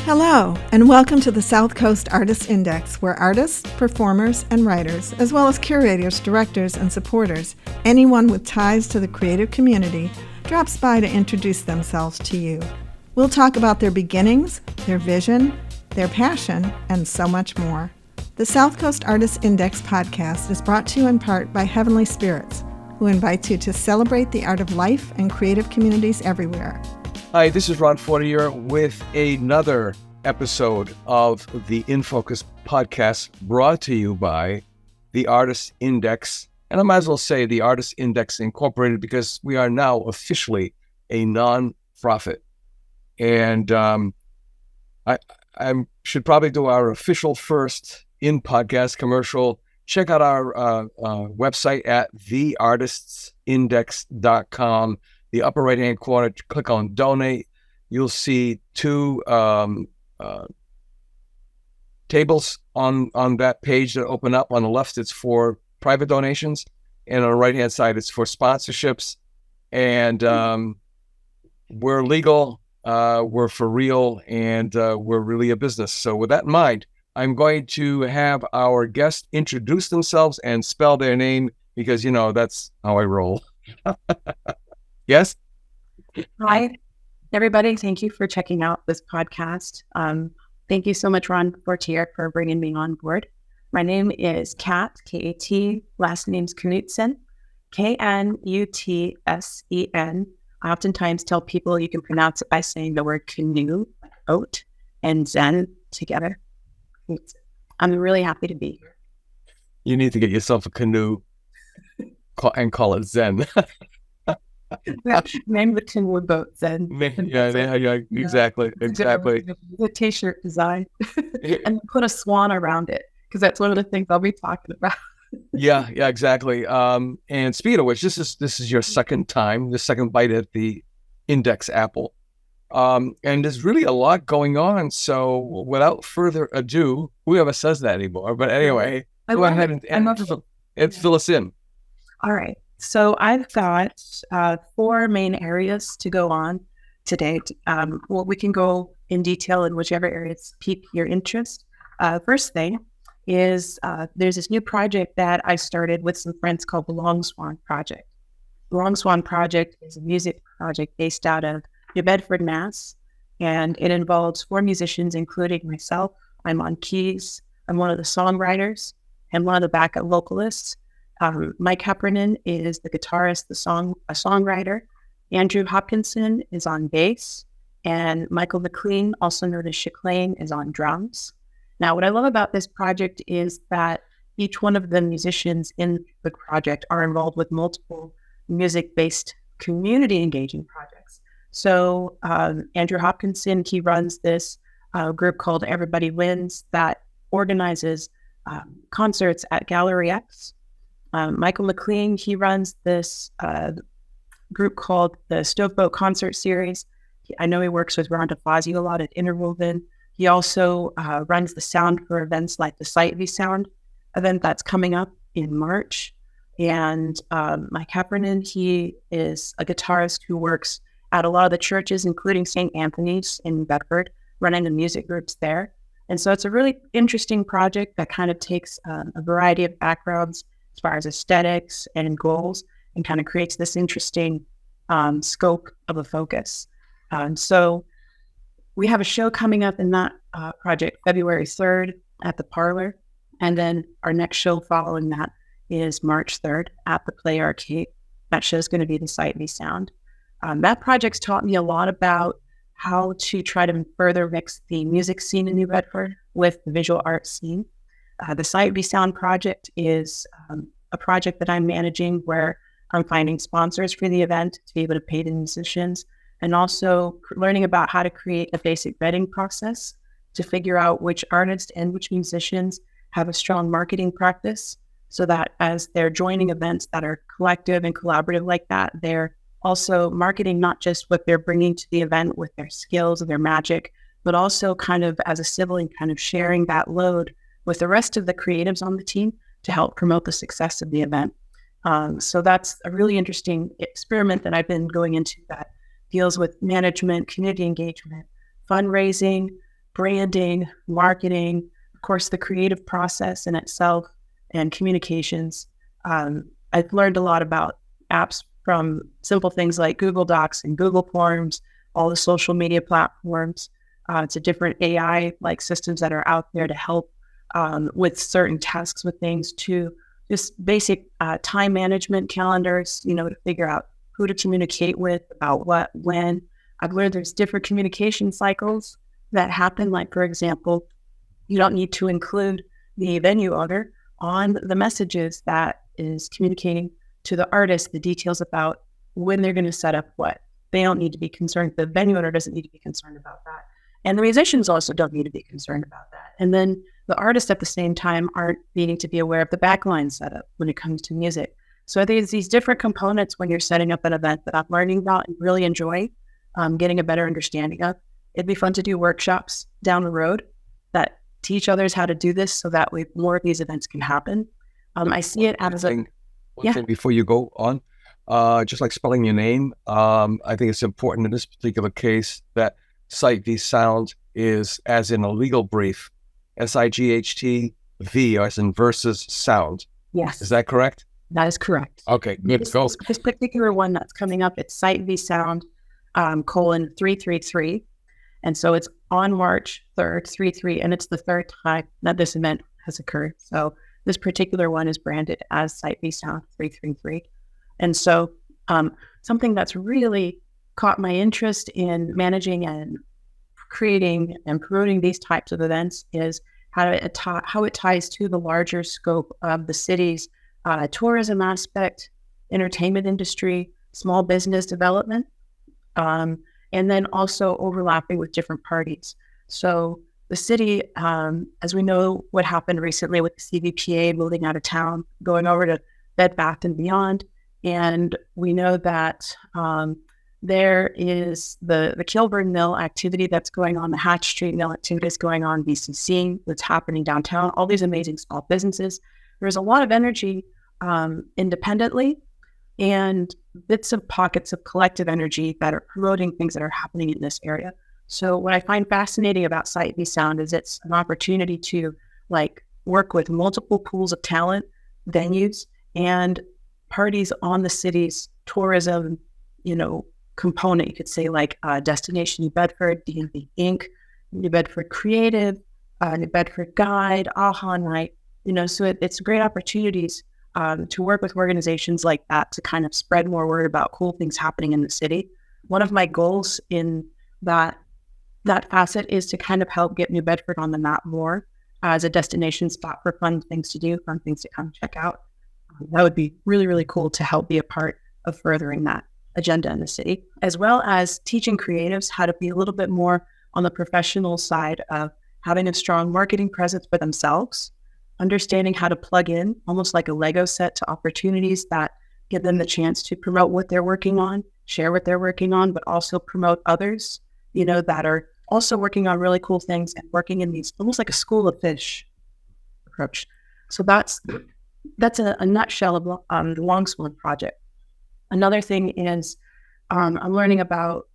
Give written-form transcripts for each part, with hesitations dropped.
Hello, and welcome to the South Coast Artists Index, where artists, performers, and writers, as well as curators, directors, and supporters, anyone with ties to the creative community, drops by to introduce themselves to you. We'll talk about their beginnings, their vision, their passion, and so much more. The South Coast Artists Index podcast is brought to you in part by Heavenly Spirits, who invites you to celebrate the art of life and creative communities everywhere. Hi, this is Ron Fortier with another episode of the In Focus podcast brought to you by the Artist Index. And I might as well say the Artist Index Incorporated because we are now officially a non-profit. And I should probably do our official first in-podcast commercial. Check out our website at theartistsindex.com. The upper right-hand corner, click on Donate. You'll see two tables on that page that open up. On the left, it's for private donations, and on the right-hand side, it's for sponsorships. And we're legal, we're for real, and we're really a business. So with that in mind, I'm going to have our guests introduce themselves and spell their name because, you know, that's how I roll. Yes? Hi, everybody. Thank you for checking out this podcast. Thank you so much, Ron Fortier, for bringing me on board. My name is Kat, K-A-T, last name's Knutsen, K-N-U-T-S-E-N. I oftentimes tell people you can pronounce it by saying the word canoe, oat, and zen together. I'm really happy to be here. You need to get yourself a canoe and call it Zen. Name the canoe boat Zen. Yeah, exactly. The t-shirt design and put a swan around it because that's one of the things I'll be talking about. Yeah, exactly. And speaking of which, this is your second bite at the Index Apple. And there's really a lot going on. So without further ado, whoever says that anymore, but anyway, go ahead and fill us in. All right. So I've got 4 main areas to go on today. We can go in detail in whichever areas pique your interest. First thing is there's this new project that I started with some friends called the Long Swan Project. The Long Swan Project is a music project based out of New Bedford, Mass. And it involves 4 musicians, including myself. I'm on keys. I'm one of the songwriters and one of the backup vocalists. Mike Katherine is the guitarist, a songwriter. Andrew Hopkinson is on bass, and Michael McLean, also known as Chiclane, is on drums. Now, what I love about this project is that each one of the musicians in the project are involved with multiple music-based community engaging projects. So Andrew Hopkinson, he runs this group called Everybody Wins that organizes concerts at Gallery X. Michael McLean, he runs this group called the Stoveboat Concert Series. I know he works with Rhonda Fazio a lot at Interwoven. He also runs the sound for events like the Sight V Sound event that's coming up in March. And Mike Katherine, he is a guitarist who works at a lot of the churches, including St. Anthony's in Bedford, running the music groups there. And so it's a really interesting project that kind of takes a variety of backgrounds as far as aesthetics and goals, and kind of creates this interesting scope of a focus. So we have a show coming up in that project February 3rd at the Parlor. And then our next show following that is March 3rd at the Play Arcade. That show is going to be the Sight V Sound. That project's taught me a lot about how to try to further mix the music scene in New Bedford with the visual arts scene. The Sight V Sound project is a project that I'm managing where I'm finding sponsors for the event to be able to pay the musicians, and also learning about how to create a basic vetting process to figure out which artists and which musicians have a strong marketing practice, so that as they're joining events that are collective and collaborative like that, they're also marketing not just what they're bringing to the event with their skills and their magic, but also kind of as a sibling, kind of sharing that load with the rest of the creatives on the team to help promote the success of the event. So that's a really interesting experiment that I've been going into that deals with management, community engagement, fundraising, branding, marketing, of course, the creative process in itself, and communications. I've learned a lot about apps from simple things like Google Docs and Google Forms, all the social media platforms, to different AI-like systems that are out there to help with certain tasks with things, to just basic time management calendars, to figure out who to communicate with, about what, when. I've learned there's different communication cycles that happen. Like, for example, you don't need to include the venue owner on the messages that is communicating to the artist the details about when they're going to set up what. They don't need to be concerned. The venue owner doesn't need to be concerned about that. And the musicians also don't need to be concerned about that. And then the artists at the same time aren't needing to be aware of the backline setup when it comes to music. So there's these different components when you're setting up an event that I'm learning about and really enjoy getting a better understanding of. It'd be fun to do workshops down the road that teach others how to do this, so that way more of these events can happen. I see it as one thing before you go on, just like spelling your name, I think it's important in this particular case that sight v sound is, as in a legal brief, SIGHT-V, as in versus sound. Yes. Is that correct? That is correct. Okay, good. Go. This particular one that's coming up, it's sight v sound, :333. And so it's on March 3rd, 3/3, and it's the third time that this event has occurred. So this particular one is branded as sight v sound 333. And so something that's really caught my interest in managing and creating and promoting these types of events is how it ties to the larger scope of the city's tourism aspect, entertainment industry, small business development, and then also overlapping with different parties. So the city, as we know what happened recently with the CVPA moving out of town, going over to Bed Bath and Beyond, and we know that there is the Kilburn Mill activity that's going on, the Hatch Street Mill activity that's going on, BCC, that's happening downtown, all these amazing small businesses. There's a lot of energy independently, and bits of pockets of collective energy that are promoting things that are happening in this area. So what I find fascinating about Sight v Sound is it's an opportunity to work with multiple pools of talent, venues, and parties on the city's tourism, component. You could say Destination New Bedford, D&B Inc., New Bedford Creative, New Bedford Guide, AHA Night, so it's great opportunities to work with organizations like that to kind of spread more word about cool things happening in the city. One of my goals in that facet is to kind of help get New Bedford on the map more as a destination spot for fun things to do, fun things to come check out. That would be really, really cool to help be a part of furthering that agenda in the city, as well as teaching creatives how to be a little bit more on the professional side of having a strong marketing presence for themselves, understanding how to plug in almost like a Lego set to opportunities that give them the chance to promote what they're working on, share what they're working on, but also promote others, that are also working on really cool things and working in these almost like a school of fish approach. So that's a nutshell of the Long Swan project. Another thing is I'm learning about,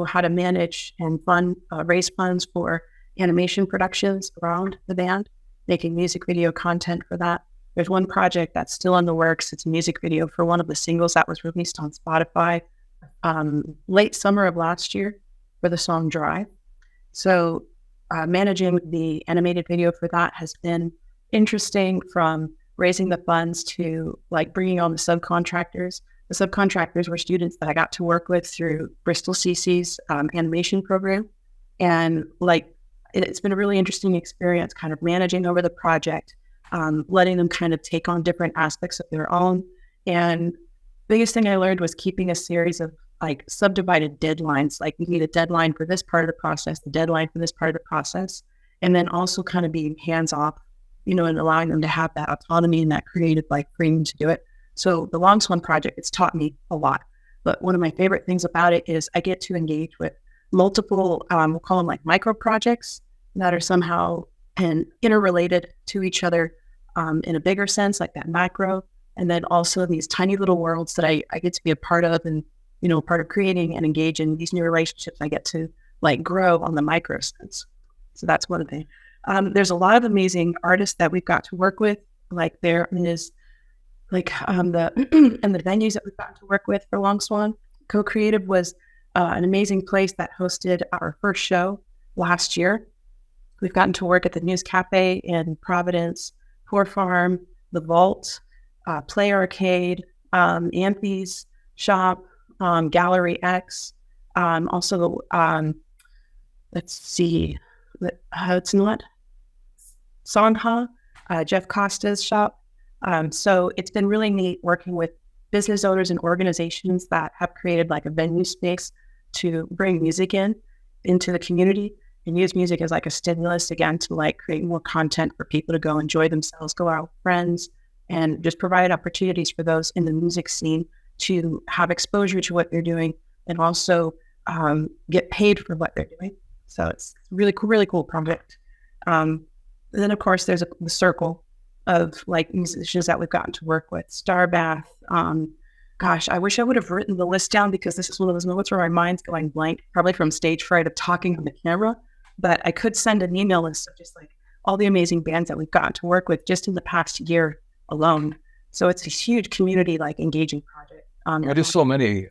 how to manage and raise funds for animation productions around the band, making music video content for that. There's one project that's still in the works. It's a music video for one of the singles that was released on Spotify late summer of last year for the song Drive. So managing the animated video for that has been interesting, from raising the funds to bringing on the subcontractors. The subcontractors were students that I got to work with through Bristol CC's animation program. And it's been a really interesting experience kind of managing over the project, letting them kind of take on different aspects of their own. And biggest thing I learned was keeping a series of subdivided deadlines. We need a deadline for this part of the process, the deadline for this part of the process, and then also kind of being hands-off, and allowing them to have that autonomy and that creative freedom to do it. So the Long Swan project, it's taught me a lot. But one of my favorite things about it is I get to engage with multiple, we'll call them micro projects that are somehow interrelated to each other in a bigger sense, like that macro, and then also these tiny little worlds that I get to be a part of, and part of creating and engage in these new relationships I get to grow on the micro sense. So that's one thing. There's a lot of amazing artists that we've got to work with. Like there is like the and the venues that we've gotten to work with for Long Swan. Co-Creative was an amazing place that hosted our first show last year. We've gotten to work at the News Cafe in Providence, Poor Farm, The Vault, Play Arcade, Anthony's Shop, Gallery X. Also, let's see, it's not Songha, Jeff Costa's shop. So it's been really neat working with business owners and organizations that have created like a venue space to bring music into the community and use music as like a stimulus again to like create more content for people to go enjoy themselves, go out with friends, and just provide opportunities for those in the music scene to have exposure to what they're doing and also get paid for what they're doing. So it's really cool project. And then of course there's the circle of like musicians that we've gotten to work with. Starbath. Gosh, I wish I would have written the list down because this is one of those moments where my mind's going blank, probably from stage fright of talking on the camera. But I could send an email list of just like all the amazing bands that we've gotten to work with just in the past year alone. So it's a huge community like engaging project. There's so many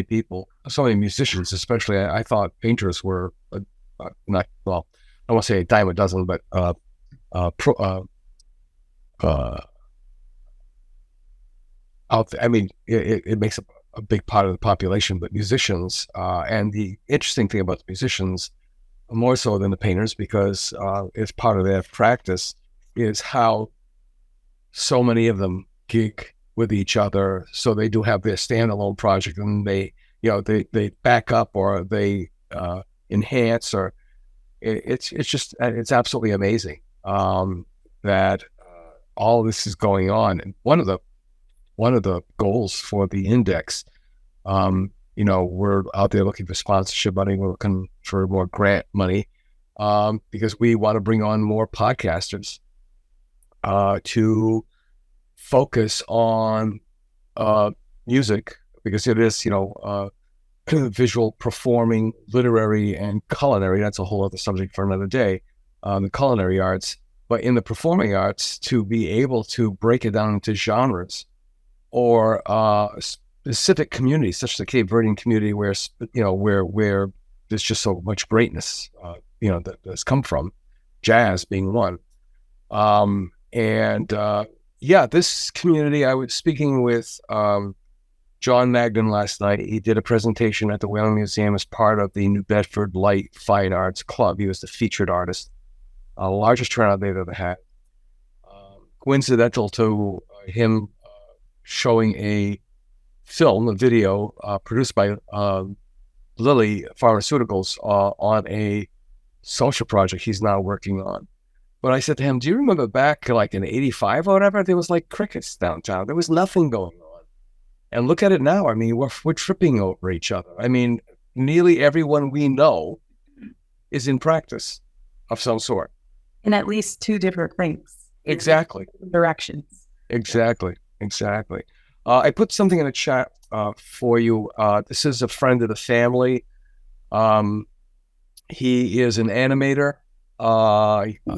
people, so many musicians, especially. I thought painters were not, well, I won't say a dime a dozen, but out there. I mean, it makes a big part of the population, but musicians, and the interesting thing about the musicians, more so than the painters, because it's part of their practice, is how so many of them gig with each other. So they do have their standalone project, and they back up or they enhance, or it's absolutely amazing that all this is going on. And one of the goals for the index, we're out there looking for sponsorship money. We're looking for more grant money because we want to bring on more podcasters to focus on music, because it is, visual, performing, literary, and culinary. That's a whole other subject for another day. The culinary arts, but in the performing arts, to be able to break it down into genres or specific communities, such as the Cape Verdean community, where there's just so much greatness, that's come from, jazz being one. This community, I was speaking with John Magden last night. He did a presentation at the Whirling Museum as part of the New Bedford Light Fine Arts Club. He was the featured artist, largest turnout they've ever had. Coincidental to him showing a video produced by Lilly Pharmaceuticals on a social project he's now working on. But I said to him, do you remember back like in 85 or whatever, there was like crickets downtown. There was nothing going on. And look at it now. I mean, we're tripping over each other. I mean, nearly everyone we know is in practice of some sort. In at least two different things. Exactly. Directions. Exactly. I put something in the chat for you. This is a friend of the family. He is an animator.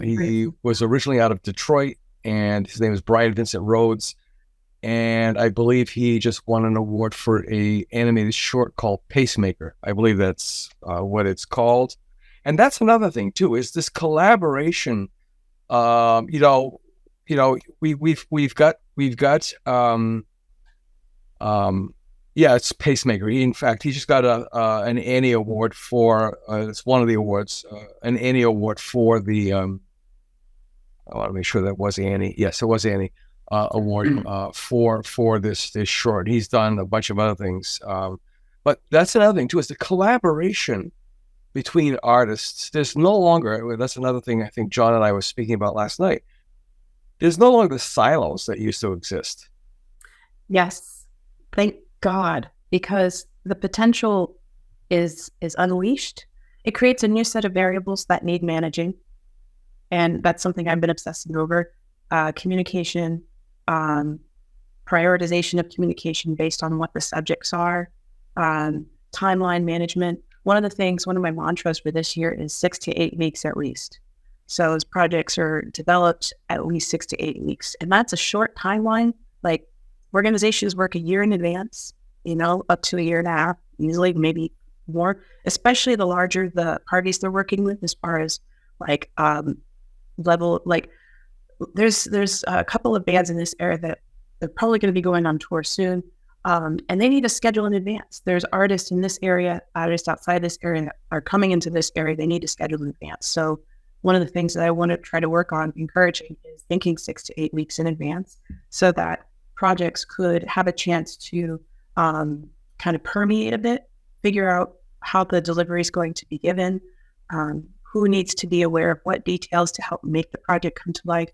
He was originally out of Detroit, and his name is Brian Vincent Rhodes. And I believe he just won an award for a animated short called Pacemaker. I believe that's what it's called. And that's another thing too, is this collaboration. We've got it's Pacemaker. In fact, he just got an Annie Award for it's one of the awards, an Annie Award for the I want to make sure that was Annie. Yes, it was Annie Award for this short. He's done a bunch of other things, but that's another thing too, is the collaboration between artists. There's no longer, that's another thing I think John and I were speaking about last night. There's no longer the silos that used to exist. Yes, thank God, because the potential is unleashed. It creates a new set of variables that need managing. And that's something I've been obsessing over. Communication, prioritization of communication based on what the subjects are, timeline management, one of my mantras for this year is 6 to 8 weeks at least. So as projects are developed, at least 6 to 8 weeks. And that's a short timeline. Like organizations work a year in advance, up to a year and a half, easily, maybe more, especially the larger the parties they're working with as far as like level, like there's a couple of bands in this area that they're probably going to be going on tour soon. And they need to schedule in advance. There's artists in this area, artists outside this area that are coming into this area. They need to schedule in advance. So one of the things that I want to try to work on encouraging is thinking 6 to 8 weeks in advance so that projects could have a chance to kind of permeate a bit, figure out how the delivery is going to be given, who needs to be aware of what details to help make the project come to life,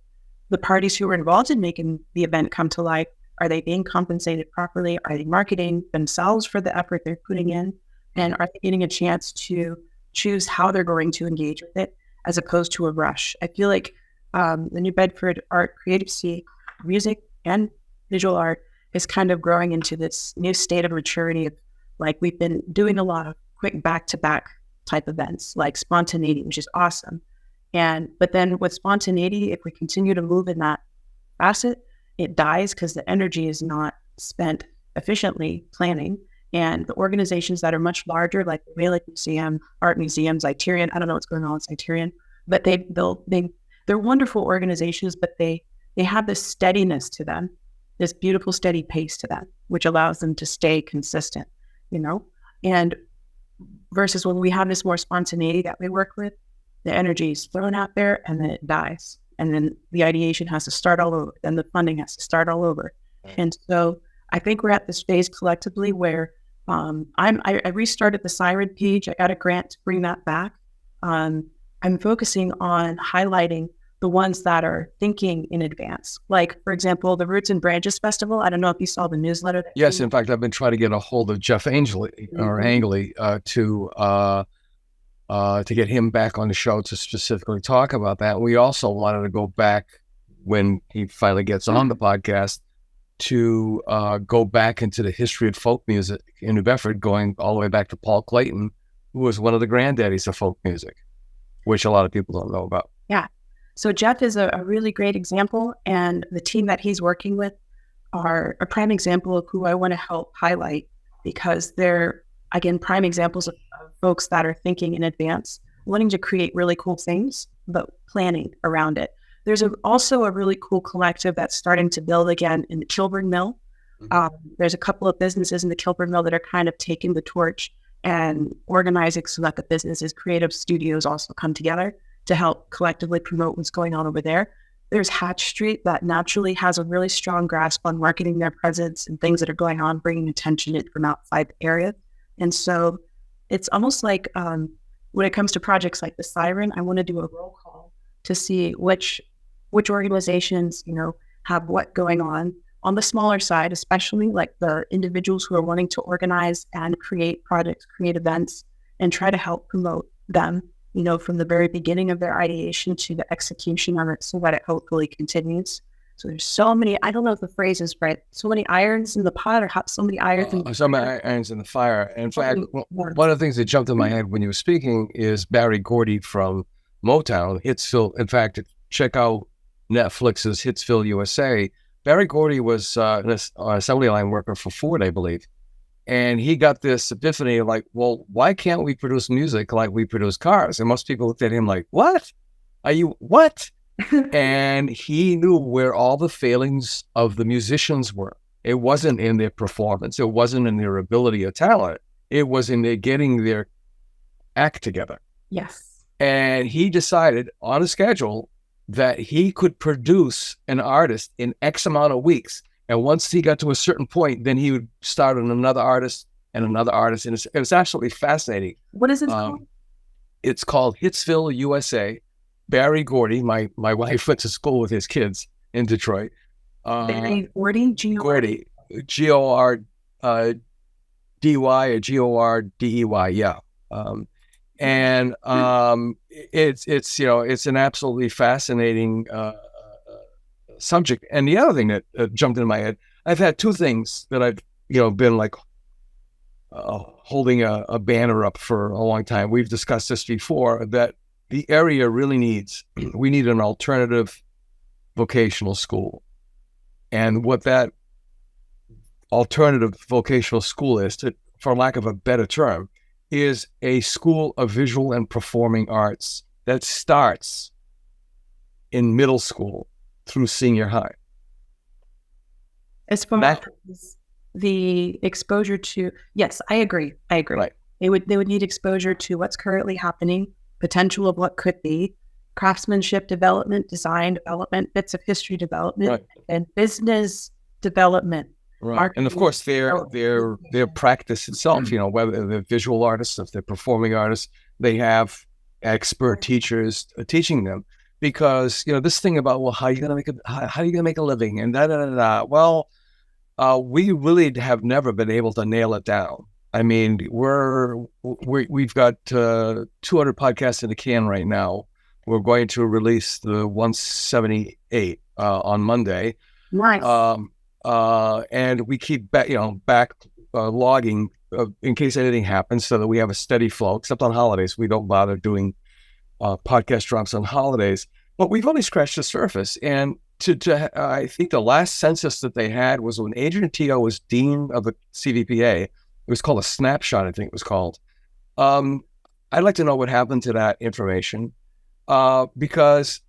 the parties who are involved in making the event come to life. Are they being compensated properly? Are they marketing themselves for the effort they're putting in? And are they getting a chance to choose how they're going to engage with it as opposed to a rush? I feel like the New Bedford art creative scene, music and visual art, is kind of growing into this new state of maturity of like we've been doing a lot of quick back-to-back type events like spontaneity, which is awesome. But then with spontaneity, if we continue to move in that facet, it dies because the energy is not spent efficiently planning. And the organizations that are much larger, like the Whaley Museum, Art Museums, Criterion, I don't know what's going on with Criterion, but they're wonderful organizations, but they have this steadiness to them, this beautiful steady pace to them, which allows them to stay consistent, and versus when we have this more spontaneity that we work with, the energy is thrown out there and then it dies. And then the ideation has to start all over. Then the funding has to start all over. And so I think we're at this phase collectively where I restarted the Siren page. I got a grant to bring that back. I'm focusing on highlighting the ones that are thinking in advance. Like, for example, the Roots and Branches Festival. I don't know if you saw the newsletter. Yes, in fact, I've been trying to get a hold of Jeff Angley to get him back on the show to specifically talk about that. We also wanted to go back when he finally gets on the podcast to go back into the history of folk music in New Bedford, going all the way back to Paul Clayton, who was one of the granddaddies of folk music, which a lot of people don't know about. Yeah. So Jeff is a really great example, and the team that he's working with are a prime example of who I want to help highlight because they're, again, prime examples of folks that are thinking in advance, wanting to create really cool things, but planning around it. There's also a really cool collective that's starting to build again in the Kilburn Mill. There's a couple of businesses in the Kilburn Mill that are kind of taking the torch and organizing so that the businesses, creative studios also come together to help collectively promote what's going on over there. There's Hatch Street that naturally has a really strong grasp on marketing their presence and things that are going on, bringing attention in from outside the area. And so it's almost like when it comes to projects like the Siren, I want to do a roll call to see which organizations, have what going on the smaller side, especially like the individuals who are wanting to organize and create projects, create events, and try to help promote them, from the very beginning of their ideation to the execution of it so that it hopefully continues. So there's so many, I don't know if the phrase is right, so many irons in the pot or so many irons in the fire. So many irons in the fire. In fact, one of the things that jumped in my head when you were speaking is Barry Gordy from Motown, Hitsville. In fact, check out Netflix's Hitsville, USA. Barry Gordy was an assembly line worker for Ford, I believe. And he got this epiphany like, well, why can't we produce music like we produce cars? And most people looked at him like, what? What? And he knew where all the failings of the musicians were. It wasn't in their performance. It wasn't in their ability or talent. It was in their getting their act together. Yes. And he decided on a schedule that he could produce an artist in X amount of weeks. And once he got to a certain point, then he would start on another artist and another artist. And it was absolutely fascinating. What is it called? It's called Hitsville, USA. Barry Gordy, my wife went to school with his kids in Detroit. Barry Gordy? Gordy, G-O-R-D-Y or G-O-R-D-E-Y, yeah. It's an absolutely fascinating subject. And the other thing that jumped into my head, I've had two things that I've been like holding a banner up for a long time. We've discussed this before, that the area really we need an alternative vocational school. And what that alternative vocational school is, for lack of a better term, is a school of visual and performing arts that starts in middle school through senior high. As far as the exposure to, yes, I agree. Right. They would need exposure to what's currently happening, potential of what could be, craftsmanship development, design development, bits of history development, Right. and business development. Right. And of course, their practice itself, whether they're visual artists, if they're performing artists, they have expert teachers teaching them. Because, this thing about, well, how are you going to make a living? And Well, we really have never been able to nail it down. I mean, we've got 200 podcasts in the can right now. We're going to release the 178 on Monday. Nice. And we keep back logging in case anything happens, so that we have a steady flow. Except on holidays, we don't bother doing podcast drops on holidays. But we've only scratched the surface. And I think the last census that they had was when Adrian Teo was dean of the CVPA. It was called a snapshot, I think it was called. I'd like to know what happened to that information, because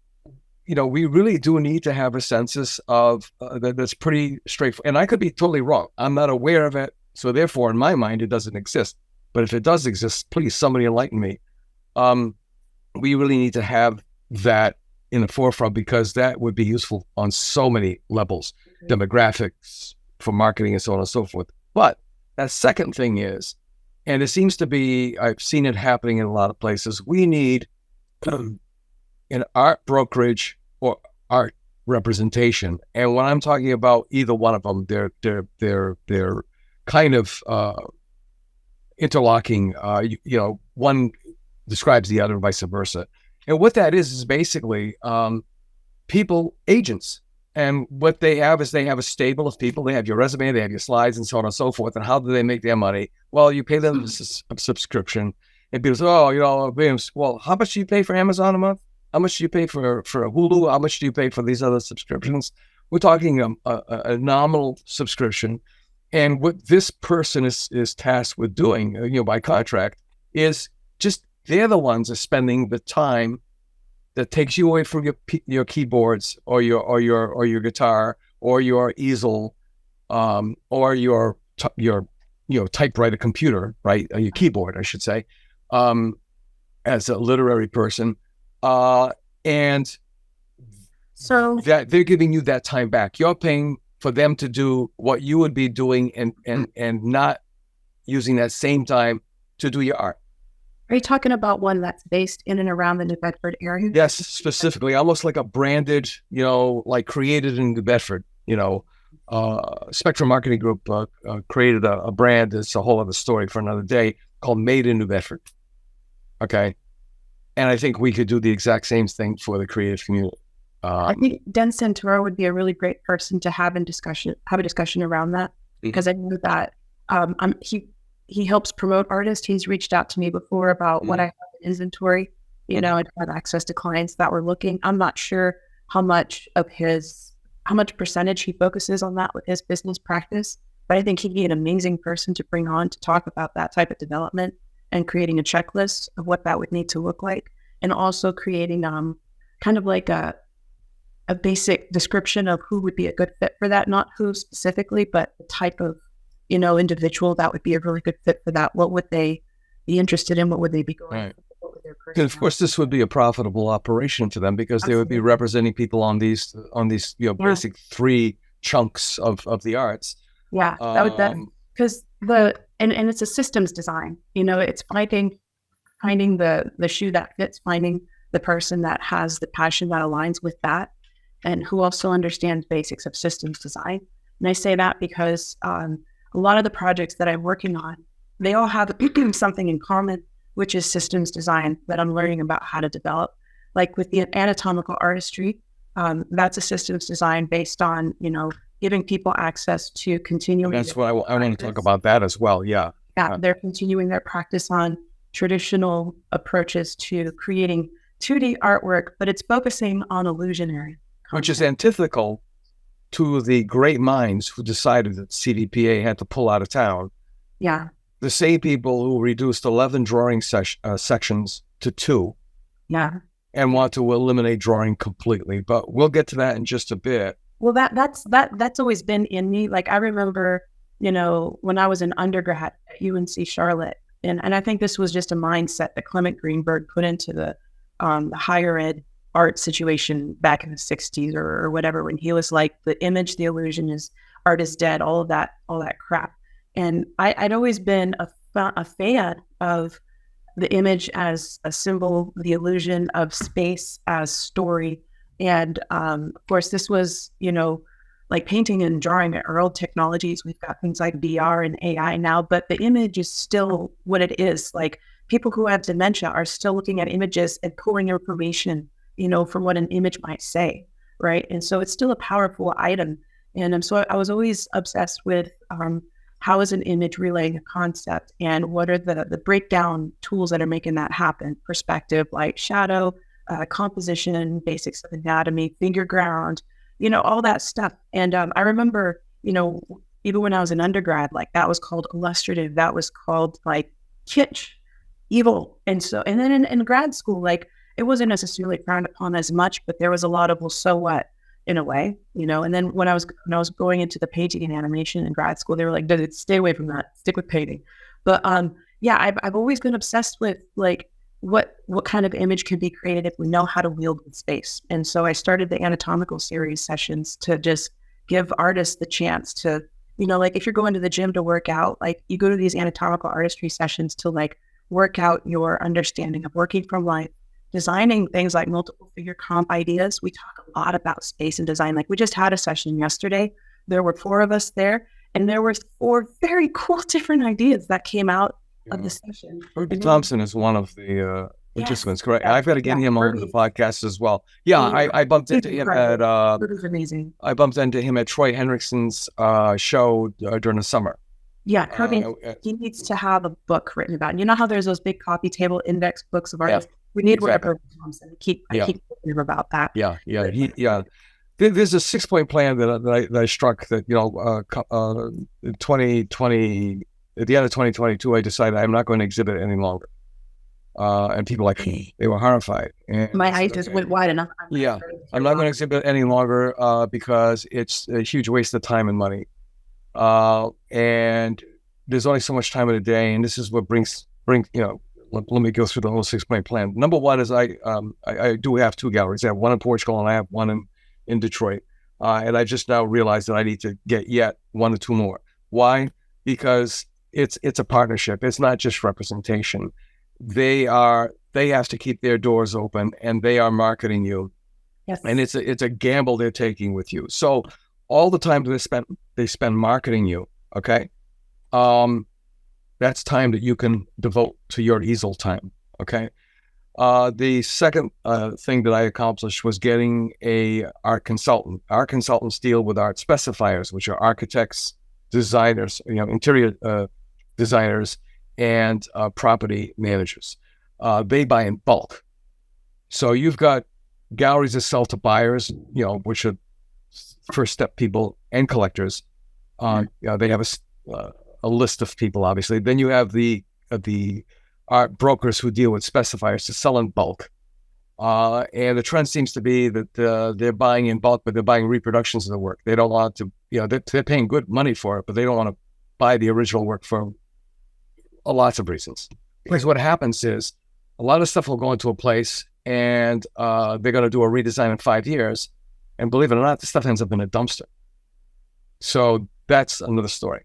we really do need to have a census of that's pretty straightforward. And I could be totally wrong. I'm not aware of it. So therefore, in my mind, it doesn't exist. But if it does exist, please, somebody enlighten me. We really need to have that in the forefront, because that would be useful on so many levels, demographics, for marketing, and so on and so forth. But that second thing is, and it seems to be, I've seen it happening in a lot of places, we need an art brokerage or art representation. And when I'm talking about either one of them, they're kind of interlocking. One describes the other, and vice versa. And what that is basically agents. And what they have is they have a stable of people. They have your resume, they have your slides, and so on and so forth. And how do they make their money? Well, you pay them a subscription. And people say, well, how much do you pay for Amazon a month? How much do you pay for Hulu? How much do you pay for these other subscriptions? We're talking a nominal subscription. And what this person is tasked with doing, by contract, is just, they're the ones that are spending the time that takes you away from your keyboards or your guitar or your easel, or your typewriter computer, right? Or your keyboard, I should say, as a literary person, and so that they're giving you that time back. You're paying for them to do what you would be doing, and not using that same time to do your art. Are you talking about one that's based in and around the New Bedford area? Yes, specifically, almost like a branded, like created in New Bedford. Spectrum Marketing Group created a brand. It's a whole other story for another day, called Made in New Bedford. Okay, and I think we could do the exact same thing for the creative community. I think Den Santoro would be a really great person to have a discussion around that, because I know that he helps promote artists. He's reached out to me before about what I have in inventory, and had access to clients that were looking. I'm not sure how much percentage he focuses on that with his business practice, but I think he'd be an amazing person to bring on to talk about that type of development and creating a checklist of what that would need to look like, and also creating kind of like a basic description of who would be a good fit for that, not who specifically, but the type of individual that would be a really good fit for that. What would they be interested in? What would they be going right. for? What would their And of course, this would be a profitable operation to them, because Absolutely. They would be representing people on these basic three chunks of the arts. Yeah, because and it's a systems design. It's finding the shoe that fits, finding the person that has the passion that aligns with that, and who also understands basics of systems design. And I say that because a lot of the projects that I'm working on, they all have something in common, which is systems design that I'm learning about how to develop. Like with the anatomical artistry, that's a systems design based on, giving people access to continuing. That's what I want to talk about that as well. Yeah. They're continuing their practice on traditional approaches to creating 2D artwork, but it's focusing on illusionary content. Which is antithetical to the great minds who decided that CDPA had to pull out of town. Yeah. The same people who reduced 11 drawing sections to 2. Yeah. And want to eliminate drawing completely. But we'll get to that in just a bit. Well, that's always been in me. Like, I remember, when I was an undergrad at UNC Charlotte, and I think this was just a mindset that Clement Greenberg put into the higher ed art situation back in the 60s or whatever, when he was like, the image, the illusion is art is dead, all that crap. And I'd always been a fan of the image as a symbol, the illusion of space as story. And of course, this was, like painting and drawing are old technologies. We've got things like VR and AI now, but the image is still what it is. Like, people who have dementia are still looking at images and pulling information, from what an image might say, right? And so it's still a powerful item. And so I was always obsessed with how is an image relaying a concept, and what are the breakdown tools that are making that happen? Perspective, light, shadow, composition, basics of anatomy, finger ground, all that stuff. And I remember, even when I was an undergrad, like, that was called illustrative, that was called like kitsch, evil. And then in grad school, like, it wasn't necessarily frowned upon as much, but there was a lot of, well, so what, in a way, and then when I was going into the painting and animation in grad school, they were like, stay away from that, stick with painting. But I've always been obsessed with, like, what kind of image can be created if we know how to wield with space. And so I started the anatomical series sessions to just give artists the chance to, like, if you're going to the gym to work out, like, you go to these anatomical artistry sessions to, like, work out your understanding of working from life, designing things like multiple figure comp ideas. We talk a lot about space and design. Like, we just had a session yesterday. There were 4 of us there, and there were 4 very cool different ideas that came out of the session. Herbie Thompson is one of the participants, correct? Yeah, I've got to get him on the podcast as well. Yeah, I bumped into him at it was amazing. I bumped into him at Troy Henrikson's show during the summer. Yeah, Kirby, he needs to have a book written about it. You know how there's those big coffee table index books of artists? Yeah, we need one of Herbie Thompson. I keep thinking about that. Yeah. There's a 6-point plan that I struck that, 2020, at the end of 2022, I decided I'm not going to exhibit it any longer. And people they were horrified. And my eyes just went wide enough. I'm not going to exhibit it any longer because it's a huge waste of time and money. And there's only so much time in a day, and this is what brings let me go through the whole 6-point plan. Number one is I do have 2 galleries. I have one in Portugal and I have one in Detroit. And I just now realized that I need to get yet 1 or 2 more. Why? Because it's a partnership. It's not just representation. They have to keep their doors open, and they are marketing you. Yes. And it's a gamble they're taking with you. So all the time they spend marketing you, okay? That's time that you can devote to your easel time, okay? The second thing that I accomplished was getting a art consultant. Art consultants deal with art specifiers, which are architects, designers, interior designers, and property managers. They buy in bulk. So you've got galleries that sell to buyers, which are first step people and collectors. They have a list of people, obviously. Then you have the art brokers who deal with specifiers to sell in bulk. And the trend seems to be that they're buying in bulk, but they're buying reproductions of the work. They don't want to, they're paying good money for it, but they don't want to buy the original work for lots of reasons. Because what happens is a lot of stuff will go into a place and they're going to do a redesign in 5 years. And believe it or not, the stuff ends up in a dumpster. So that's another story.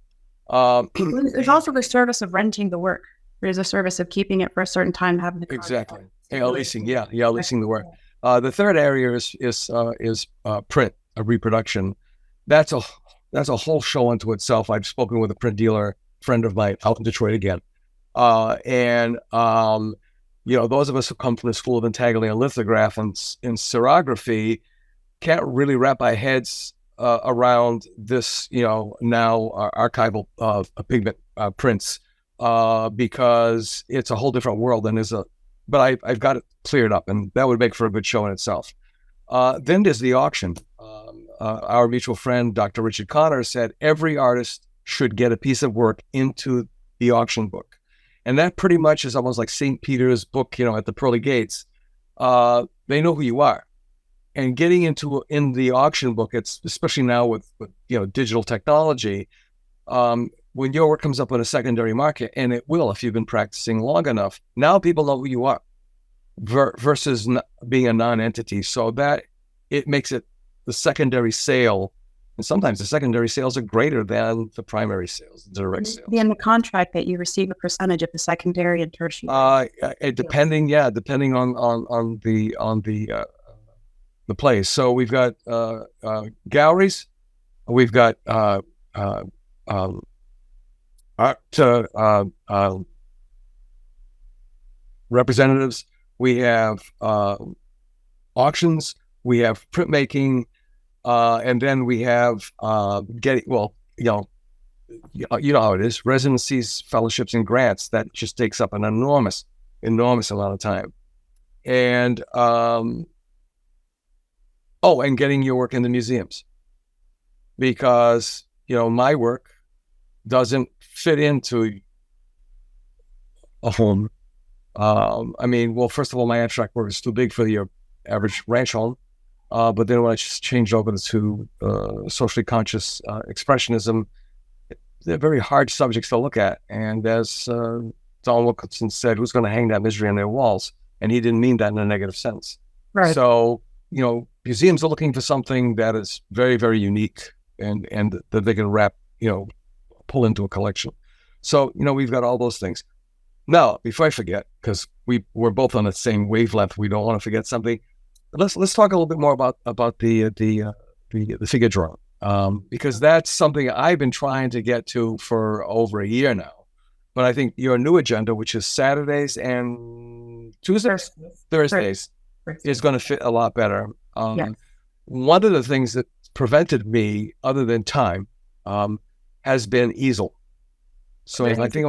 There's also the service of renting the work. There's a service of keeping it for a certain time, having the exactly. Leasing, leasing the work. The third area is print, a reproduction. That's a whole show unto itself. I've spoken with a print dealer friend of mine out in Detroit again, and those of us who come from the school of intaglio and lithograph and serography can't really wrap our heads around this, now archival pigment prints because it's a whole different world and but I've got it cleared up, and that would make for a good show in itself. Then there's the auction. Our mutual friend, Dr. Richard Connor, said every artist should get a piece of work into the auction book. And that pretty much is almost like St. Peter's book, at the pearly gates. They know who you are. And getting in the auction book, it's especially now with digital technology, when your work comes up on a secondary market, and it will if you've been practicing long enough, now people know who you are versus being a non-entity. So that it makes it the secondary sale. And sometimes the secondary sales are greater than the primary sales, the direct sales. In the contract that you receive a percentage of the secondary and tertiary. Depending on the place. So we've got galleries, we've got art representatives, we have auctions, we have printmaking. And then we have you know how it is, residencies, fellowships, and grants. That just takes up an enormous amount of time. And and getting your work in the museums, because my work doesn't fit into a home. First of all, my abstract work is too big for your average ranch home. But then when I just changed over to socially conscious expressionism, they're very hard subjects to look at. And as Don Wilkinson said, who's going to hang that misery on their walls? And he didn't mean that in a negative sense. Right. So, museums are looking for something that is very, very unique and that they can pull into a collection. So, we've got all those things. Now, before I forget, because we're both on the same wavelength, we don't want to forget something. Let's talk a little bit more about the figure drawing, because that's something I've been trying to get to for over a year now. But I think your new agenda, which is Saturdays and Thursdays, is going to fit a lot better. Yes. One of the things that prevented me, other than time, has been easel. So I think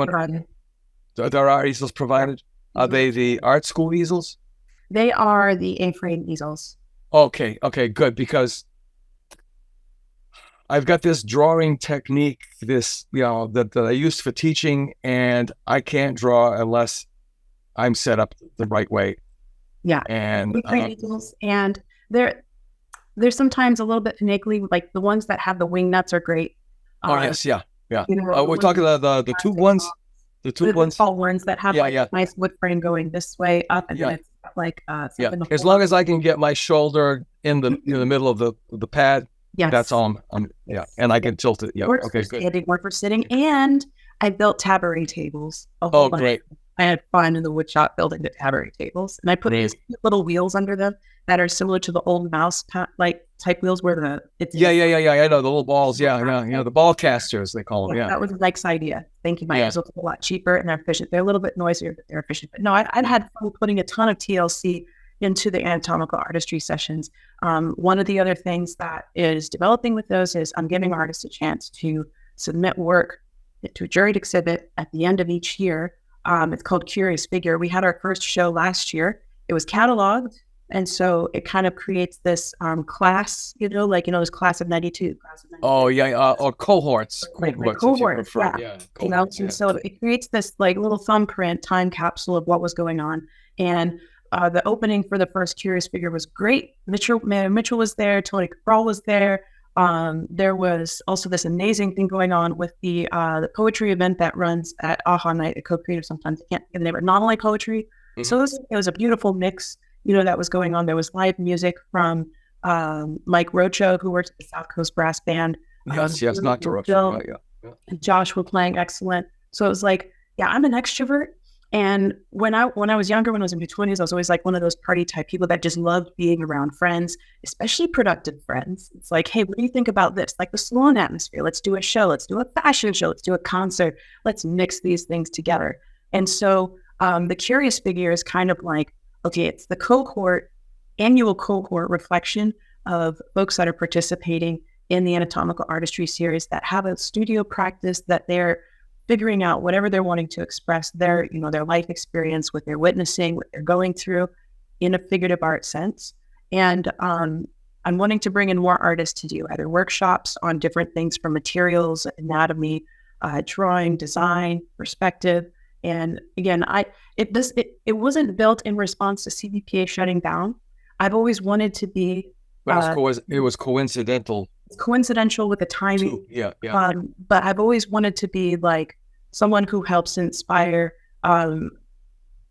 there are easels provided. Are they the art school easels? They are the A-frame easels. Okay, good, because I've got this drawing technique, that I use for teaching, and I can't draw unless I'm set up the right way. Yeah, and easels, and they're sometimes a little bit finagly. Like the ones that have the wing nuts are great. Yes, yeah. We're talking the tube ones. The tube ones, tall ones that have nice wood frame going this way up, and then it's like as long as I can get my shoulder in the middle of the pad, that's all. And I can tilt it. Yeah, okay, good. Standing, work for sitting, and I built tabouret tables. Great! I had fun in the wood shop building the tabouret tables, and I put these little wheels under them that are similar to the old mouse type wheels where I know the little balls. The ball casters they call them. Yeah, that was Mike's idea. Thank you, Mike. It was a lot cheaper and they're efficient. They're a little bit noisier, but they're efficient. But no, I'd had fun putting a ton of TLC into the anatomical artistry sessions. One of the other things that is developing with those is I'm giving artists a chance to submit work to a juried exhibit at the end of each year. It's called Curious Figure. We had our first show last year. It was cataloged. And so it kind of creates this class, this class of 92. Or cohorts. Cohorts, And so it creates this little thumbprint time capsule of what was going on. And the opening for the first Curious Figure was great. Mitchell was there. Tony Cabral was there. There was also this amazing thing going on with the poetry event that runs at AHA Night at Co-Creative. Sometimes I can't think of the name, but non-like poetry. Mm-hmm. So it was a beautiful mix. That was going on. There was live music from Mike Rocho, who works at the South Coast Brass Band. Yes, Dr. Rocho. And Josh were playing excellent. So it was like, I'm an extrovert. And when I was younger, when I was in my 20s, I was always like one of those party type people that just loved being around friends, especially productive friends. It's like, hey, what do you think about this? Like the salon atmosphere. Let's do a show. Let's do a fashion show. Let's do a concert. Let's mix these things together. And so the Curious Figure is kind of like, okay, it's the annual cohort reflection of folks that are participating in the anatomical artistry series that have a studio practice that they're figuring out whatever they're wanting to express, their life experience, what they're witnessing, what they're going through in a figurative art sense. And I'm wanting to bring in more artists to do either workshops on different things from materials, anatomy, drawing, design, perspective. And again, it wasn't built in response to CVPA shutting down. I've always wanted to be. It was coincidental. It's coincidental with the timing. Yeah. But I've always wanted to be like someone who helps inspire,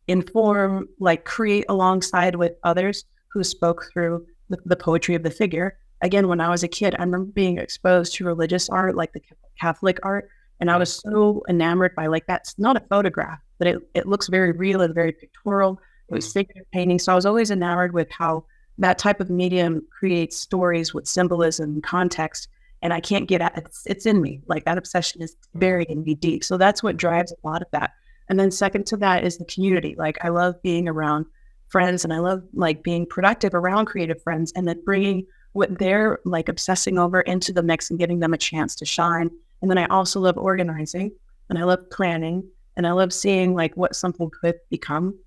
inform, like create alongside with others who spoke through the poetry of the figure. Again, when I was a kid, I remember being exposed to religious art, like the Catholic art. And I was so enamored by like, that's not a photograph, but it looks very real and very pictorial. It was figurative painting. So I was always enamored with how that type of medium creates stories with symbolism and context. And I can't get at it. It's in me. Like that obsession is buried in me deep. So that's what drives a lot of that. And then second to that is the community. Like I love being around friends and I love like being productive around creative friends and then bringing what they're like obsessing over into the mix and giving them a chance to shine. And then I also love organizing and I love planning and I love seeing like what something could become,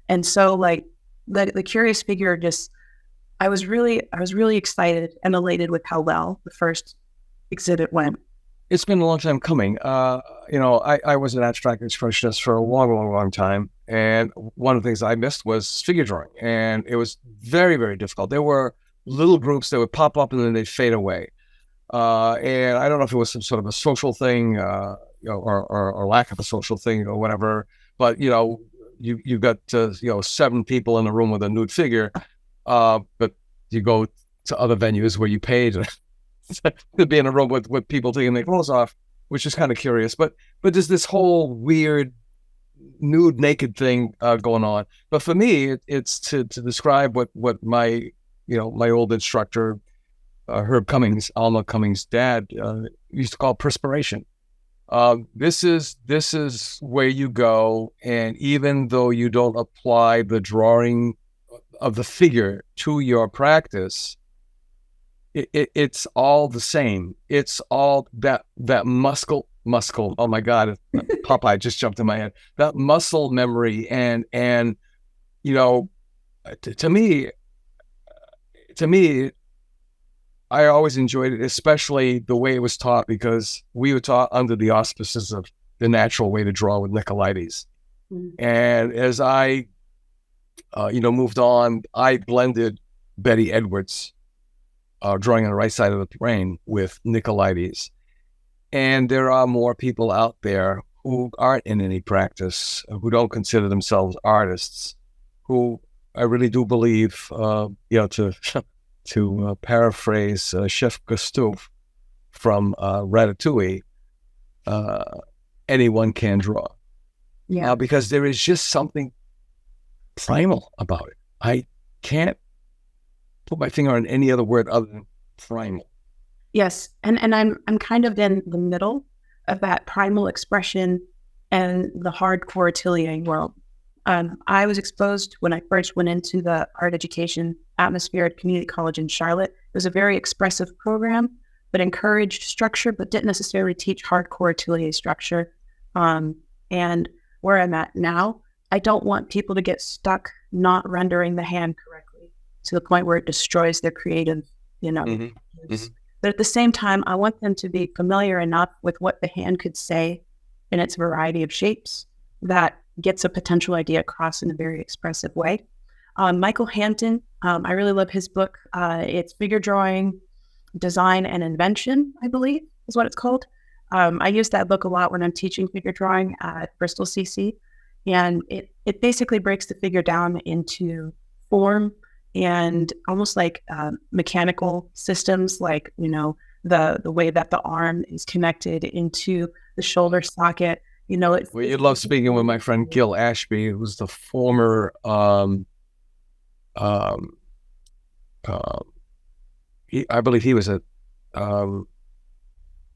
And so like the curious figure I was really excited and elated with how well the first exhibit went. It's been a long time coming. I was an abstract expressionist for a long time. And one of the things I missed was figure drawing. And it was very, very difficult. There were little groups that would pop up and then they'd fade away. And I don't know if it was some sort of a social thing, or lack of a social thing or whatever. But, you got, 7 people in a room with a nude figure. But you go to other venues where you paid to be in a room with people taking their clothes off, which is kind of curious. But there's this whole weird nude naked thing going on. But for me, it's to describe what my old instructor, Herb Cummings, Alma Cummings' dad, used to call perspiration. This is where you go, and even though you don't apply the drawing of the figure to your practice, it's all the same. It's all that muscle. Oh my God, Popeye just jumped in my head. That muscle memory and to me, I always enjoyed it, especially the way it was taught, because we were taught under the auspices of the natural way to draw with Nicolaides. Mm-hmm. And as I moved on, I blended Betty Edwards' drawing on the right side of the brain with Nicolaides. And there are more people out there who aren't in any practice, who don't consider themselves artists, who I really do believe, to paraphrase Chef Gusteau from Ratatouille, anyone can draw. Yeah. Because there is just something primal about it. I can't put my finger on any other word other than primal. Yes, and I'm kind of in the middle of that primal expression and the hardcore atelier world. I was exposed when I first went into the art education atmosphere at community college in Charlotte. It was a very expressive program, but encouraged structure, but didn't necessarily teach hardcore atelier structure. And where I'm at now, I don't want people to get stuck not rendering the hand correctly to the point where it destroys their creative, Mm-hmm. But at the same time, I want them to be familiar enough with what the hand could say in its variety of shapes that gets a potential idea across in a very expressive way. Michael Hampton, I really love his book. It's Figure Drawing, Design, and Invention, I believe is what it's called. I use that book a lot when I'm teaching figure drawing at Bristol CC. And it basically breaks the figure down into form and almost like mechanical systems, like, the way that the arm is connected into the shoulder socket. Well, you love speaking with my friend Gil Ashby, who's the former I believe he was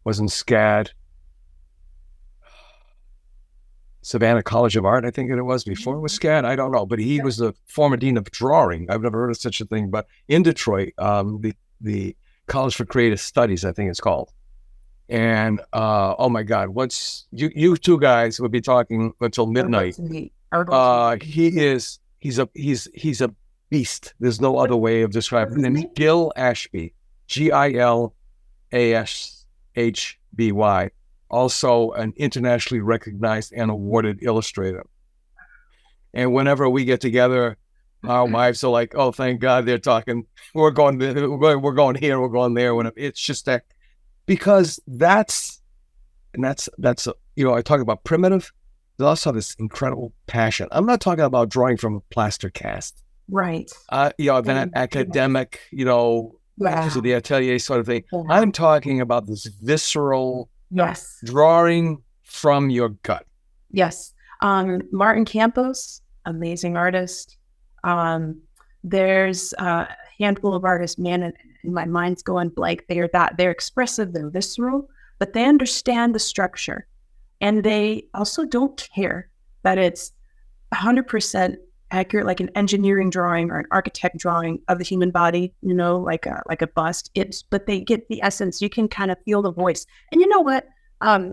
was in SCAD, Savannah College of Art, I think it was before it was SCAD. I don't know, but he was the former dean of drawing. I've never heard of such a thing, but in Detroit, the College for Creative Studies, I think it's called. And oh my God, what's you two guys would be talking until midnight. He's a beast. There's no other way of describing him. And Gil Ashby, Gilashby, also an internationally recognized and awarded illustrator. And whenever we get together, our wives are like, "Oh, thank God they're talking. We're going here, we're going there." Whenever it's just that, because that's I talk about primitive. There's also this incredible passion. I'm not talking about drawing from a plaster cast, right? That academic, pictures of the atelier sort of thing. Yeah. I'm talking about this visceral, drawing from your gut. Yes. Martin Campos, amazing artist. There's a handful of artists, man, and my mind's going blank. They're expressive, they're visceral, but they understand the structure. And they also don't care that it's 100% accurate, like an engineering drawing or an architect drawing of the human body, like a bust. But they get the essence. You can kind of feel the voice. And you know what?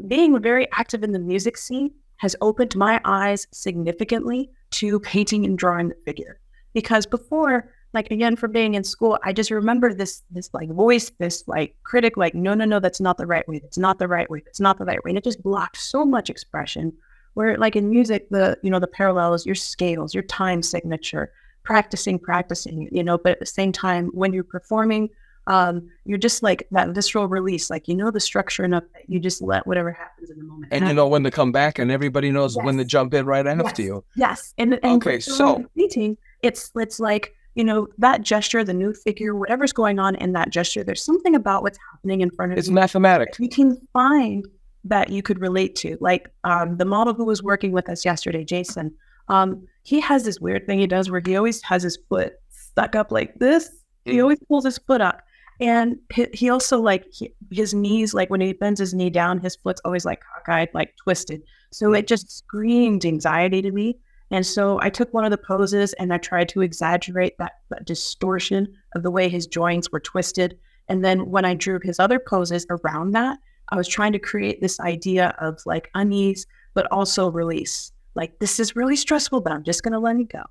Being very active in the music scene has opened my eyes significantly to painting and drawing the figure. Because before, like, again, from being in school, I just remember this like voice, this like critic, like, no, that's not the right way. That's not the right way. That's not the right way. And it just blocked so much expression. Where like in music, the parallels, your scales, your time signature, practicing, but at the same time, when you're performing, you're just like that visceral release, like, the structure enough that you just let whatever happens in the moment. And you know when to come back, and everybody knows when to jump in right after you. Yes. And okay, so painting, it's like, that gesture, the new figure, whatever's going on in that gesture, there's something about what's happening in front of you. It's mathematics. You can find that you could relate to. Like the model who was working with us yesterday, Jason, he has this weird thing he does where he always has his foot stuck up like this. He always pulls his foot up. And he also his knees, like when he bends his knee down, his foot's always like cockeyed, like twisted. So it just screamed anxiety to me. And so I took one of the poses and I tried to exaggerate that distortion of the way his joints were twisted. And then when I drew his other poses around that, I was trying to create this idea of like unease, but also release. Like, this is really stressful, but I'm just going to let it go.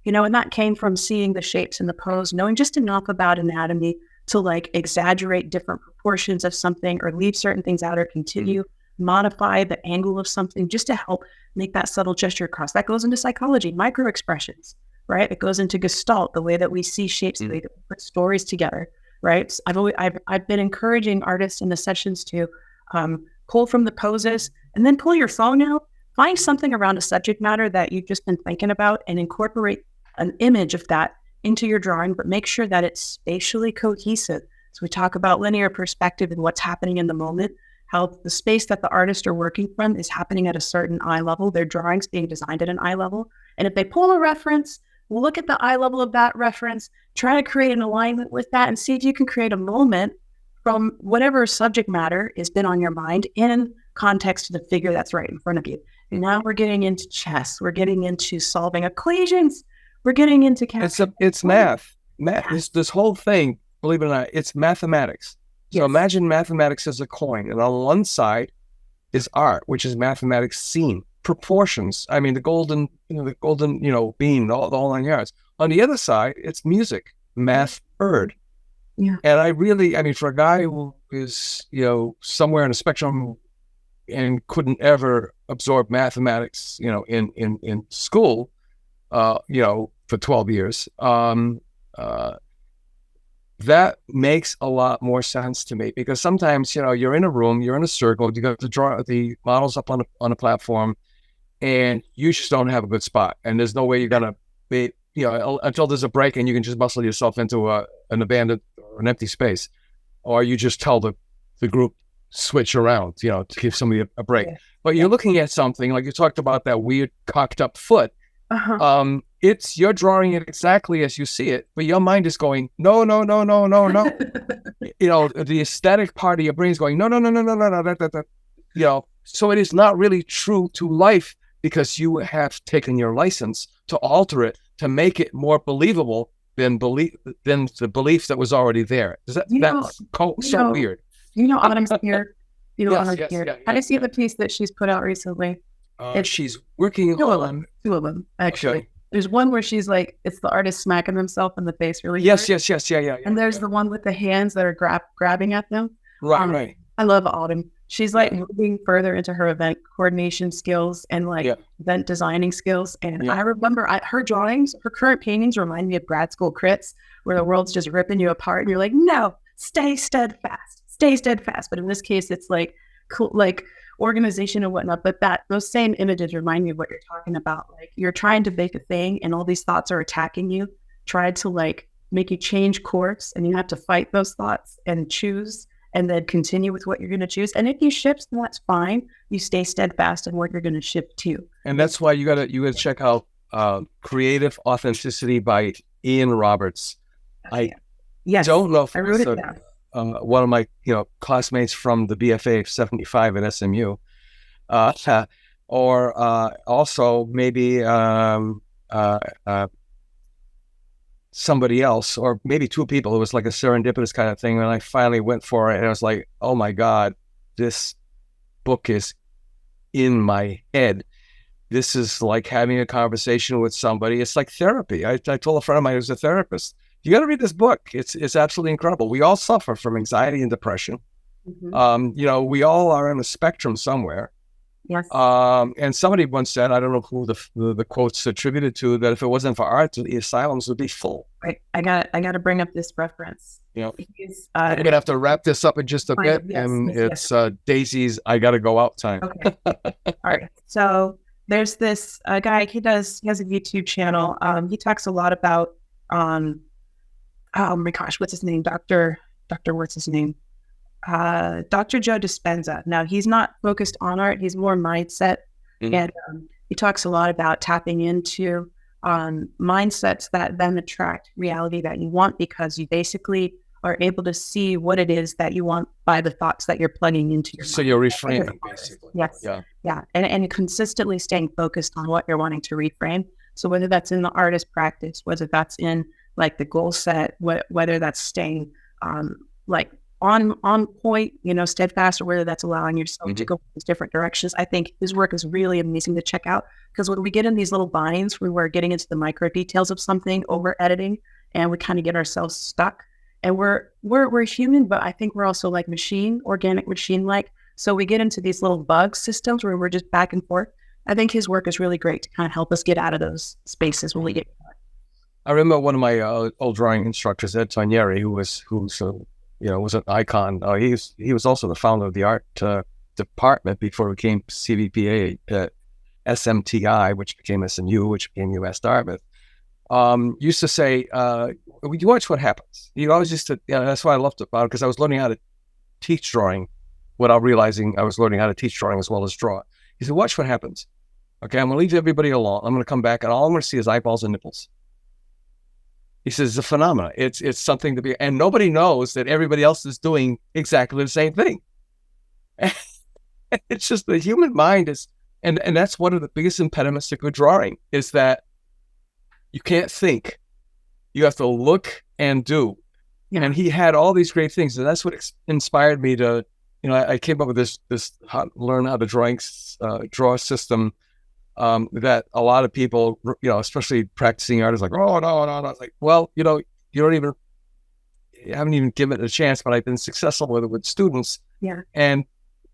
And that came from seeing the shapes in the pose, knowing just enough about anatomy to like exaggerate different proportions of something or leave certain things out or continue, modify the angle of something just to help make that subtle gesture across. That goes into psychology, micro expressions, right? It goes into Gestalt, the way that we see shapes, the way that we put stories together, right? So I've been encouraging artists in the sessions to pull from the poses and then pull your phone out, find something around a subject matter that you've just been thinking about and incorporate an image of that into your drawing, but make sure that it's spatially cohesive. So we talk about linear perspective and what's happening in the moment, how the space that the artists are working from is happening at a certain eye level, their drawings being designed at an eye level. And if they pull a reference, look at the eye level of that reference, try to create an alignment with that and see if you can create a moment from whatever subject matter has been on your mind in context to the figure that's right in front of you. And now we're getting into chess. We're getting into solving equations. We're getting into it's math. This whole thing, believe it or not, it's mathematics. So imagine mathematics as a coin, and on one side is art, which is mathematics seen, proportions. I mean, the golden beam, the whole 9 yards. On the other side, it's music, math heard. Yeah. And for a guy who is, somewhere in a spectrum and couldn't ever absorb mathematics, in school, for 12 years, that makes a lot more sense to me, because sometimes, you're in a room, you're in a circle, you got to draw the models up on a platform, and you just don't have a good spot. And there's no way you're going to be, until there's a break and you can just muscle yourself into an abandoned or an empty space, or you just tell the group switch around, to give somebody a break. Yeah. But you're looking at something like you talked about, that weird cocked up foot. Uh-huh. You're drawing it exactly as you see it, but your mind is going, no. The aesthetic part of your brain is going, no. So it is not really true to life, because you have taken your license to alter it to make it more believable than the belief that was already there. That's so weird. Autumn's here. You know, Yes, here. yeah, Have you seen the piece that she's put out recently? She's working two on of them, actually. Okay. There's one where she's like, it's the artist smacking himself in the face really Yes, hard. yeah. And there's the one with the hands that are grabbing at them. Right. I love Autumn. She's like moving further into her event coordination skills and like event designing skills. And I remember her drawings, her current paintings remind me of grad school crits where the world's just ripping you apart and you're like, no, stay steadfast. But in this case, it's like organization and whatnot. But those same images remind me of what you're talking about. Like you're trying to make a thing and all these thoughts are attacking you, try to like make you change course, and you have to fight those thoughts and choose and then continue with what you're going to choose. And if you shift, then that's fine. You stay steadfast in what you're going to shift to. And that's why you gotta check out Creative Authenticity by Ian Roberts. I don't know if I wrote it down. One of my classmates from the BFA of 75 at SMU, or also maybe somebody else, or maybe two people. It was like a serendipitous kind of thing. And I finally went for it, and I was like, oh my God, this book is in my head. This is like having a conversation with somebody. It's like therapy. I told a friend of mine who's a therapist, you got to read this book. It's absolutely incredible. We all suffer from anxiety and depression. Mm-hmm. We all are on a spectrum somewhere. Yes. And somebody once said, I don't know who the quote's attributed to, that if it wasn't for art, the asylums would be full. Right. I got to bring up this reference. I'm gonna have to wrap this up in just a bit, it's Daisy's "I Gotta Go Out" time. Okay. All right. So there's this guy. He has a YouTube channel. He talks a lot about oh my gosh, what's his name? Dr. What's his name? Dr. Joe Dispenza. Now, he's not focused on art. He's more mindset. Mm-hmm. And he talks a lot about tapping into mindsets that then attract reality that you want, because you basically are able to see what it is that you want by the thoughts that you're plugging into your mind. So you're reframing, basically. Yes. Yeah. And consistently staying focused on what you're wanting to reframe. So whether that's in the artist practice, whether that's in like the goal set, whether that's staying like on point, steadfast, or whether that's allowing yourself to go in these different directions. I think his work is really amazing to check out, because when we get in these little binds where we're getting into the micro details of something, over editing, and we kind of get ourselves stuck. And we're human, but I think we're also like organic machine-like. So we get into these little bug systems where we're just back and forth. I think his work is really great to kind of help us get out of those spaces when we get. I remember one of my old drawing instructors, Ed Tonieri, who was an icon. He was also the founder of the art department before it became CVPA at SMTI, which became SMU, which became US Dartmouth. Used to say, you watch what happens. You always used to, that's what I loved about it, because I was learning how to teach drawing without realizing I was learning how to teach drawing as well as draw. He said, watch what happens. Okay, I'm going to leave everybody alone. I'm going to come back, and all I'm going to see is eyeballs and nipples. He says, it's a phenomenon. It's something to be, and nobody knows that everybody else is doing exactly the same thing. It's just the human mind is, and that's one of the biggest impediments to good drawing, is that you can't think. You have to look and do. Yeah. And he had all these great things, and that's what inspired me to, I came up with this learn how to draw system. That a lot of people, especially practicing artists, like, oh no. It's like, well, you haven't even given it a chance, but I've been successful with it with students. Yeah. And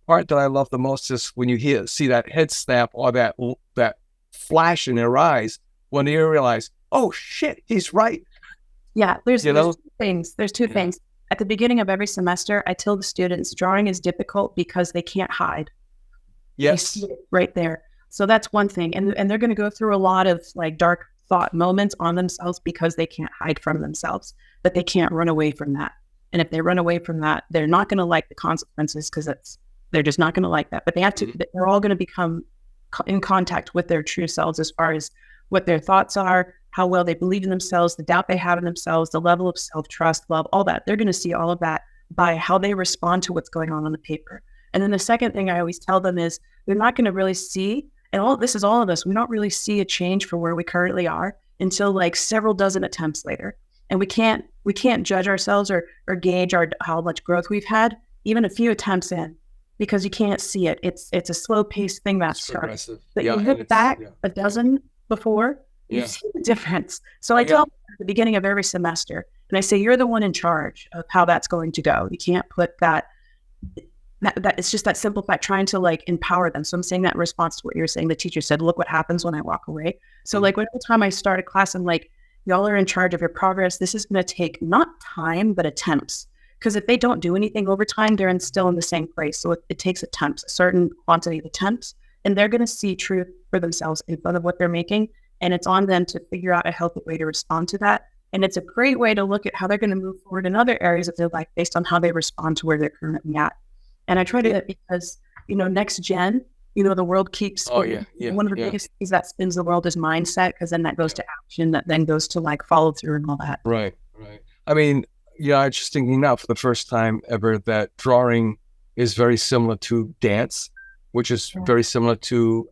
part that I love the most is when you see that head snap or that flash in their eyes when they realize, oh shit, he's right. Yeah. There's two things. There's two things. At the beginning of every semester, I tell the students drawing is difficult because they can't hide. Yes. They see it right there. So that's one thing. And they're going to go through a lot of like dark thought moments on themselves because they can't hide from themselves, but they can't run away from that. And if they run away from that, they're not going to like the consequences, because they're just not going to like that. But they're all going to become in contact with their true selves, as far as what their thoughts are, how well they believe in themselves, the doubt they have in themselves, the level of self-trust, love, all that. They're going to see all of that by how they respond to what's going on the paper. And then the second thing I always tell them is they're not going to really see, and this is all of us, we don't really see a change for where we currently are until like several dozen attempts later. And we can't judge ourselves or gauge how much growth we've had even a few attempts in. because you can't see it. It's a slow paced thing that starts. But Yeah, you look back a dozen before, you Yeah. see the difference. So I tell them at the beginning of every semester, and I say, you're the one in charge of how that's going to go. You can't put that it's just that simple fact, trying to like empower them. So I'm saying that in response to what you're saying. The teacher said, look what happens when I walk away. So like every time I start a class, I'm like, y'all are in charge of your progress. This is going to take not time, but attempts. Because if they don't do anything over time, they're still in the same place. So it takes attempts, a certain quantity of attempts, and they're going to see truth for themselves in front of what they're making. And it's on them to figure out a healthy way to respond to that. And it's a great way to look at how they're going to move forward in other areas of their life based on how they respond to where they're currently at. And I try to do that because, next gen, the world keeps, one of the biggest things that spins the world is mindset, because then that goes to action, that then goes to like follow through and all that. Right. I mean, I'm just thinking now for the first time ever that drawing is very similar to dance, which is very similar to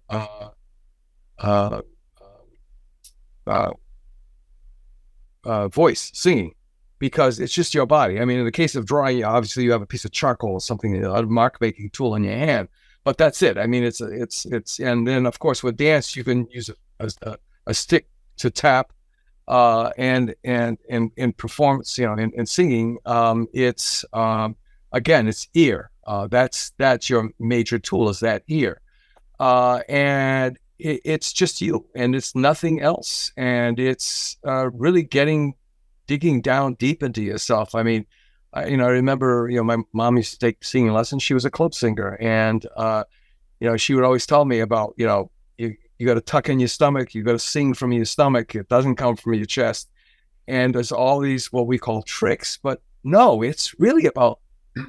voice, singing, because it's just your body. I mean, in the case of drawing, obviously you have a piece of charcoal or something, a mark making tool in your hand, but that's it. I mean, it's, and then of course with dance, you can use a stick to tap, and in performance, in singing, it's, again, it's ear. That's your major tool, is that ear. And it's just you, and it's nothing else. And it's really digging down deep into yourself. I mean, I remember, my mom used to take singing lessons. She was a club singer, and she would always tell me about, you got to tuck in your stomach. You got to sing from your stomach. It doesn't come from your chest. And there's all these what we call tricks, but no, it's really about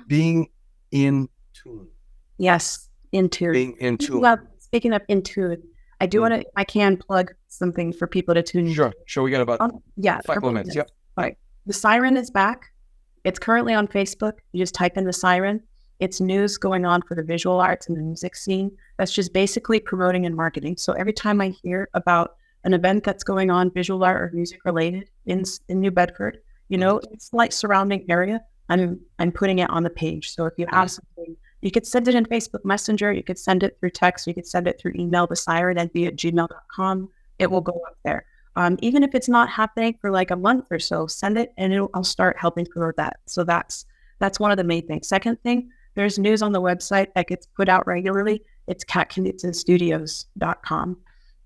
being in tune. Yes, in tune. Being in tune. Well, speaking of in tune, I do want to. I can plug something for people to tune in. Sure. We got about 5 more minutes. Yep. All right. The Siren is back. It's currently on Facebook. You just type in the Siren. It's news going on for the visual arts and the music scene. That's just basically promoting and marketing. So every time I hear about an event that's going on, visual art or music related in New Bedford, it's like surrounding area, I'm putting it on the page. So if you have something, you could send it in Facebook Messenger, you could send it through text, you could send it through email, thesiren@gmail.com. It will go up there. Even if it's not happening for like a month or so, send it and I'll start helping promote that. So that's one of the main things. Second thing, there's news on the website that gets put out regularly. It's KnutsenStudios.com.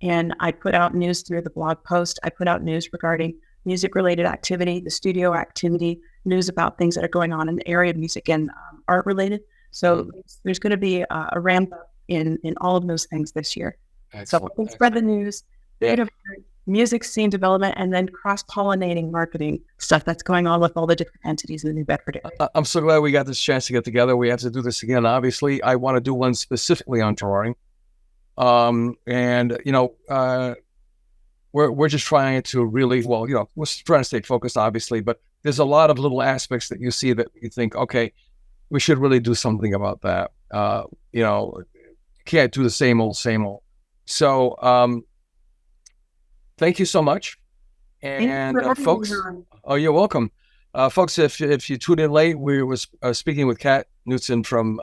And I put out news through the blog post. I put out news regarding music-related activity, the studio activity, news about things that are going on in the area of music and art-related. So there's going to be a ramp up in all of those things this year. Excellent. So spread the news, music scene development, and then cross-pollinating marketing stuff that's going on with all the different entities in the New Bedford area. I'm so glad we got this chance to get together. We have to do this again. Obviously, I want to do one specifically on drawing. We're just trying to really, we're trying to stay focused, obviously, but there's a lot of little aspects that you see that you think, okay, we should really do something about that. Can't do the same old. So, thank you so much. And folks, you're welcome. Folks, if you tuned in late, we were speaking with Kat Knutsen from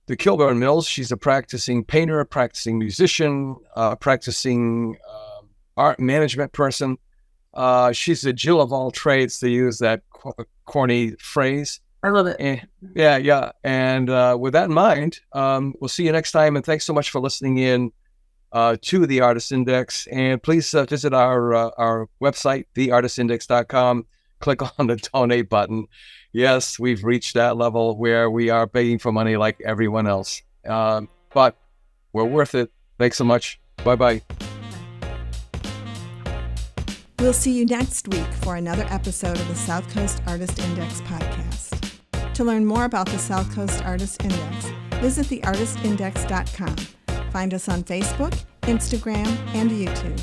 the Kilburn Mills. She's a practicing painter, practicing musician, practicing art management person. She's a Jill of all trades, to use that corny phrase. I love it. Yeah. And with that in mind, we'll see you next time. And thanks so much for listening in to the Artist Index. And please visit our website, theartistindex.com. Click on the donate button. Yes, we've reached that level where we are begging for money like everyone else. But we're worth it. Thanks so much. Bye-bye. We'll see you next week for another episode of the South Coast Artist Index podcast. To learn more about the South Coast Artist Index, visit theartistindex.com. Find us on Facebook, Instagram, and YouTube.